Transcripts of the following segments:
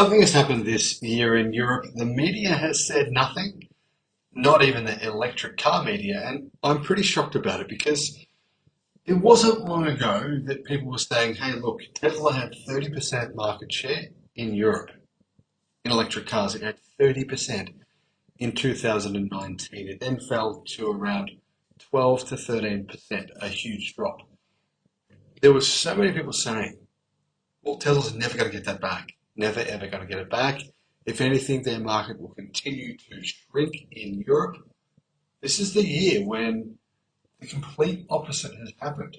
Something has happened this year in Europe. The media has said nothing, not even the electric car media, and I'm pretty shocked about it because it wasn't long ago that people were saying, hey, look, Tesla had 30% market share in Europe in electric cars. It had 30% in 2019. It then fell to around 12 to 13%, a huge drop. There were so many people saying, well, Tesla's never going to get that back. Never, ever going to get it back. If anything, their market will continue to shrink in Europe. This is the year when the complete opposite has happened.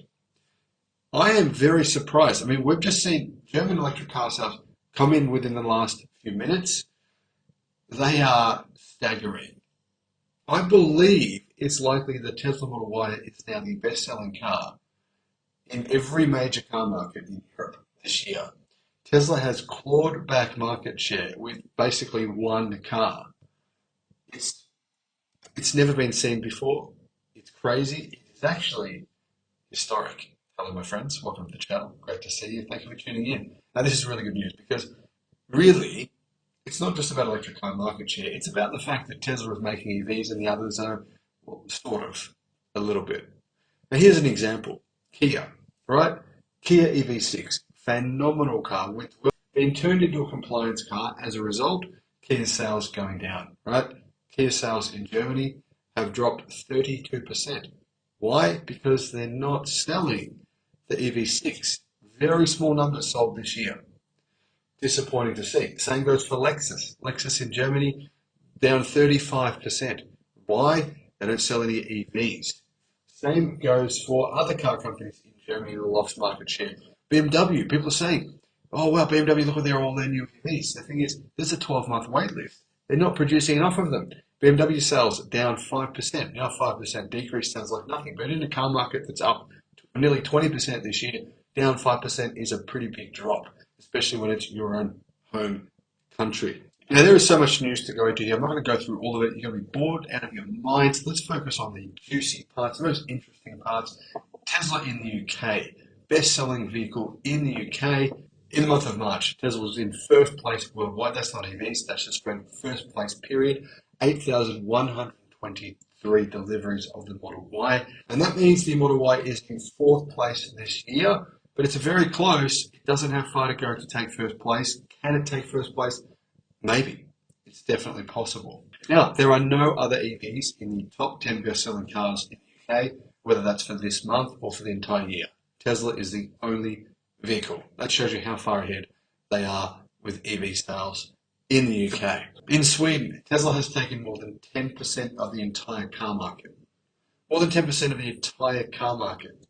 I am very surprised. I mean, we've just seen German electric car sales come in within the last few minutes. They are staggering. I believe it's likely that Tesla Model Y is now the best-selling car in every major car market in Europe this year. Tesla has clawed back market share with basically one car. It's never been seen before. It's crazy. It's actually historic. Hello, my friends. Welcome to the channel. Great to see you. Thank you for tuning in. Now, this is really good news because really, it's not just about electric car market share. It's about the fact that Tesla is making EVs and the others are, well, sort of, a little bit. Now, here's an example. Kia, right? Kia EV6, phenomenal car, being turned into a compliance car. As a result, Kia sales going down, right? Kia sales in Germany have dropped 32%. Why? Because they're not selling the EV6. Very small numbers sold this year. Disappointing to see. Same goes for Lexus. Lexus in Germany down 35%. Why? They don't sell any EVs. Same goes for other car companies in Germany that lost market share. BMW, people are saying, oh, well, BMW, look at all their new EVs. The thing is, there's a 12-month wait list. They're not producing enough of them. BMW sales down 5%. Now 5% decrease sounds like nothing, but in a car market that's up nearly 20% this year, down 5% is a pretty big drop, especially when it's your own home country. Now, there is so much news to go into here. I'm not going to go through all of it. You're going to be bored out of your minds. Let's focus on the juicy parts, the most interesting parts. Tesla in the UK, best-selling vehicle in the UK. In the month of March, Tesla was in first place worldwide. That's not EVs, that's just first place, period. 8,123 deliveries of the Model Y. And that means the Model Y is in fourth place this year, but it's very close. It doesn't have far to go to take first place. Can it take first place? Maybe. It's definitely possible. Now, there are no other EVs in the top 10 best-selling cars in the UK, whether that's for this month or for the entire year. Tesla is the only vehicle. That shows you how far ahead they are with EV sales in the UK. In Sweden, Tesla has taken more than 10% of the entire car market. More than 10% of the entire car market.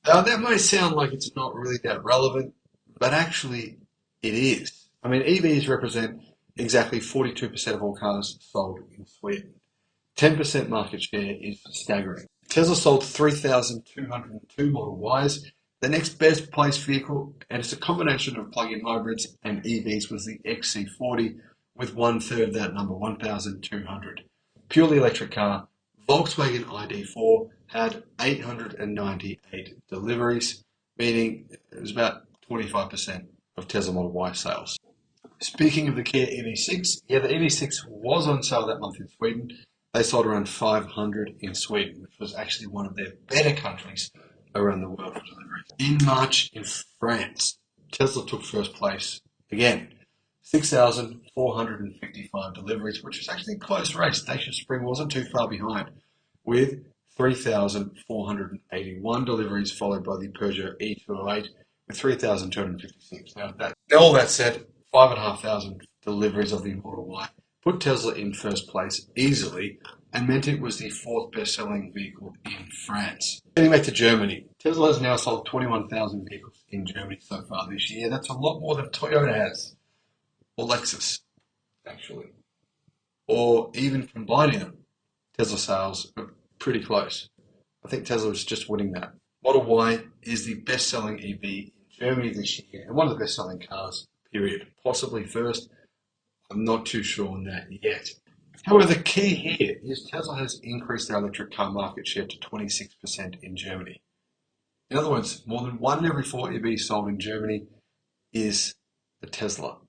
Now, that may sound like it's not really that relevant, but actually it is. I mean, EVs represent exactly 42% of all cars sold in Sweden. 10% market share is staggering. Tesla sold 3,202 Model Ys. The next best placed vehicle, and it's a combination of plug-in hybrids and EVs, was the XC40 with 1/3 of that number, 1,200. Purely electric car, Volkswagen ID4 had 898 deliveries, meaning it was about 25% of Tesla Model Y sales. Speaking of the Kia EV6, yeah, the EV6 was on sale that month in Sweden. They sold around 500 in Sweden, which was actually one of their better countries around the world for delivery. In March in France, Tesla took first place again. 6,455 deliveries, which was actually a close race. Dacia Spring wasn't too far behind, with 3,481 deliveries, followed by the Peugeot E208 with 3,256. Now, all that said, 5,500 deliveries of the Model Y put Tesla in first place easily and meant it was the fourth best-selling vehicle in France. Getting back to Germany, Tesla has now sold 21,000 vehicles in Germany so far this year. That's a lot more than Toyota has, or Lexus, actually. Or even combining them, Tesla sales are pretty close. I think Tesla is just winning that. Model Y is the best-selling EV in Germany this year, and one of the best-selling cars, period. Possibly first. I'm not too sure on that yet. However, the key here is Tesla has increased their electric car market share to 26% in Germany. In other words, more than 1 in every 4 EVs sold in Germany is a Tesla.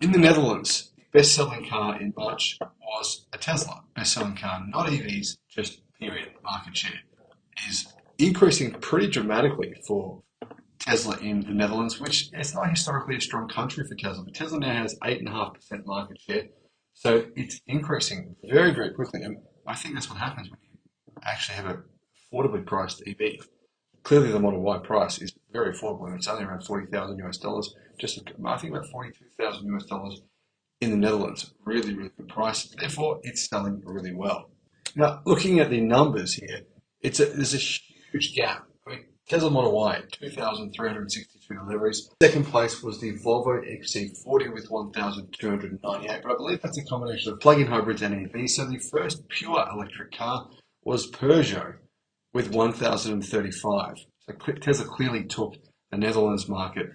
In the Netherlands, the best-selling car in March was a Tesla. Best-selling car, not EVs, just period. Market share is increasing pretty dramatically for Tesla in the Netherlands, which is not historically a strong country for Tesla, but Tesla now has 8.5% market share. So it's increasing very, very quickly. And I think that's what happens when you actually have an affordably priced EV. Clearly, the Model Y price is very affordable, and it's only around $40,000. I think about $42,000 in the Netherlands. Really, really good price. Therefore, it's selling really well. Now, looking at the numbers here, there's a huge gap. I mean, Tesla Model Y, 2,362 deliveries. Second place was the Volvo XC40 with 1,298, but I believe that's a combination of plug-in hybrids and EVs. So the first pure electric car was Peugeot with 1,035. So Tesla clearly took the Netherlands market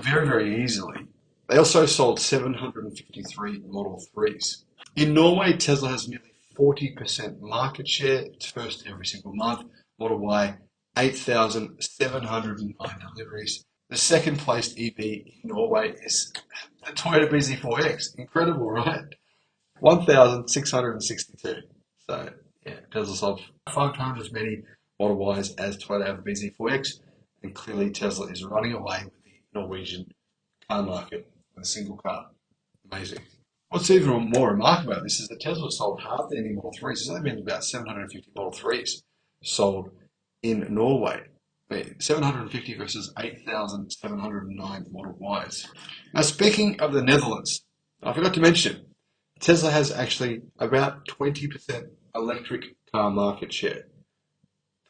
very, very easily. They also sold 753 Model 3s. In Norway, Tesla has nearly 40% market share. It's first every single month. Model Y, 8,709 deliveries. The second placed EV in Norway is the Toyota BZ4X. Incredible, right? 1,662. So, yeah, Tesla sold 5 times as many Model Ys as Toyota have the BZ4X, and clearly Tesla is running away with the Norwegian car market with a single car. Amazing. What's even more remarkable about this is that Tesla sold hardly any Model 3s. There's only been about 750 Model 3s sold in Norway. 750 versus 8,709 Model Ys. Now, speaking of the Netherlands, I forgot to mention, Tesla has actually about 20% electric car market share.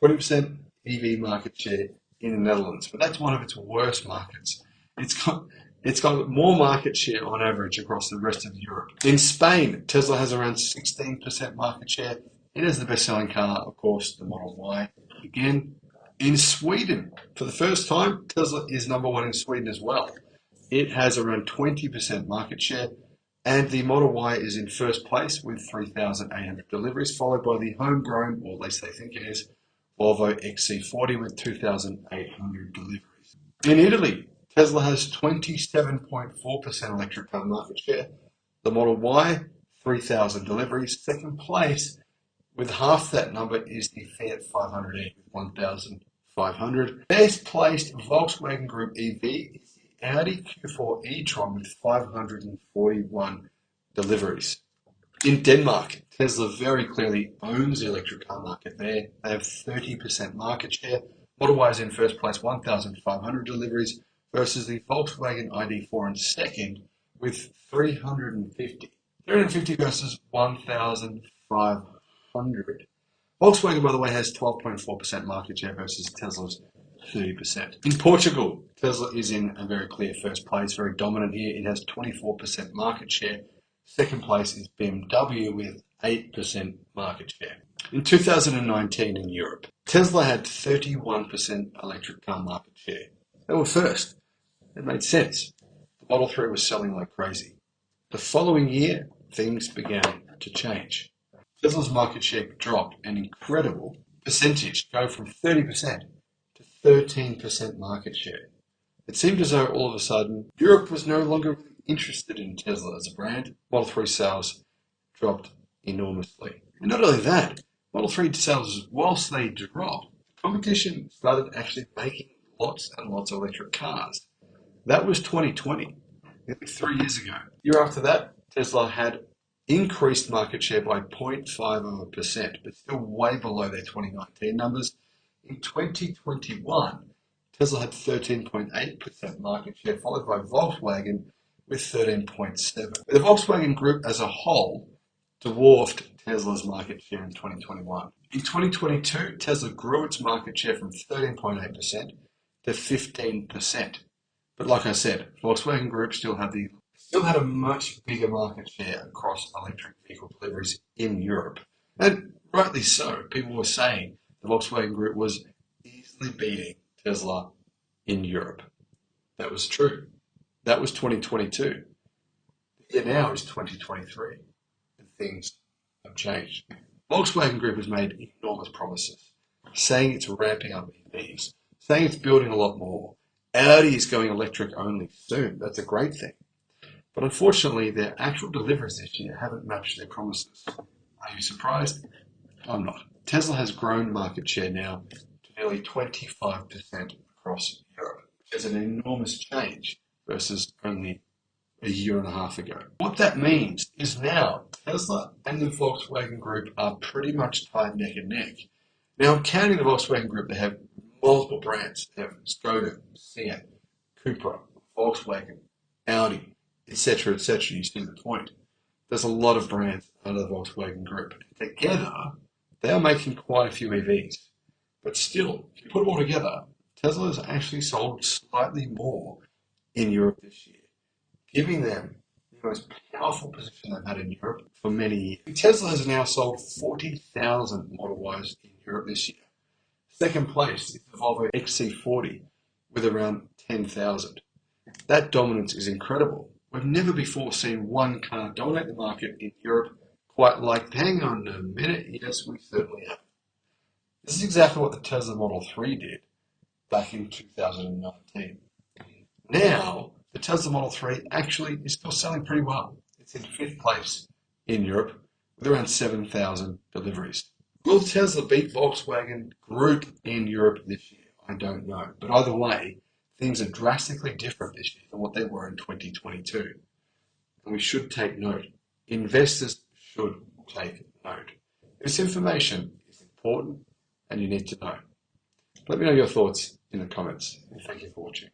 20% EV market share in the Netherlands, but that's one of its worst markets. It's got more market share on average across the rest of Europe. In Spain, Tesla has around 16% market share. It is the best-selling car, of course, the Model Y. Again, in Sweden, for the first time, Tesla is number one in Sweden as well. It has around 20% market share, and the Model Y is in first place with 3,800 deliveries, followed by the homegrown, or at least they think it is, Volvo XC40 with 2,800 deliveries. In Italy, Tesla has 27.4% electric car market share. The Model Y, 3,000 deliveries. Second place, with half that number, is the Fiat 500e with 1,500. Best placed Volkswagen Group EV is the Audi Q4 e-tron with 541 deliveries. In Denmark, Tesla very clearly owns the electric car market there. They have 30% market share. Model Y is in first place, 1,500 deliveries, versus the Volkswagen ID4 in second with 350. 350 versus 1,500. Volkswagen, by the way, has 12.4% market share versus Tesla's 30%. In Portugal, Tesla is in a very clear first place, very dominant here. It has 24% market share. Second place is BMW with 8% market share. In 2019 in Europe, Tesla had 31% electric car market share. They were first. It made sense. The Model 3 was selling like crazy. The following year, things began to change. Tesla's market share dropped an incredible percentage, go from 30% to 13% market share. It seemed as though all of a sudden Europe was no longer interested in Tesla as a brand. Model 3 sales dropped enormously. And not only that, Model 3 sales, whilst they dropped, the competition started actually making lots and lots of electric cars. That was 2020, nearly 3 years ago. The year after that, Tesla had increased market share by 0.5%, but still way below their 2019 numbers. In 2021, Tesla had 13.8% market share, followed by Volkswagen with 13.7%. The Volkswagen Group as a whole dwarfed Tesla's market share in 2021. In 2022, Tesla grew its market share from 13.8% to 15%. But like I said, Volkswagen Group still had a much bigger market share across electric vehicle deliveries in Europe. And rightly so. People were saying the Volkswagen Group was easily beating Tesla in Europe. That was true. That was 2022. The year now is 2023, and things have changed. Volkswagen Group has made enormous promises, saying it's ramping up EVs, saying it's building a lot more. Audi is going electric only soon. That's a great thing. But unfortunately, their actual deliveries this year haven't matched their promises. Are you surprised? I'm not. Tesla has grown market share now to nearly 25% across Europe, which is an enormous change versus only a year and a half ago. What that means is now Tesla and the Volkswagen Group are pretty much tied neck and neck. Now, I'm counting the Volkswagen Group. They have multiple brands. They have Skoda, Seat, Cupra, Volkswagen, Audi, etc., etc. You see the point. There's a lot of brands under the Volkswagen Group. Together, they are making quite a few EVs. But still, if you put them all together, Tesla has actually sold slightly more in Europe this year, giving them the most powerful position they've had in Europe for many years. Tesla has now sold 40,000 Model Ys in Europe this year. Second place is the Volvo XC40 with around 10,000. That dominance is incredible. We've never before seen one car dominate the market in Europe quite like, hang on a minute, yes, we certainly have. This is exactly what the Tesla Model 3 did back in 2019. Now, the Tesla Model 3 actually is still selling pretty well. It's in 5th place in Europe with around 7,000 deliveries. Will Tesla beat Volkswagen Group in Europe this year? I don't know. But either way, things are drastically different this year than what they were in 2022. And we should take note. Investors should take note. This information is important and you need to know. Let me know your thoughts in the comments. And thank you for watching.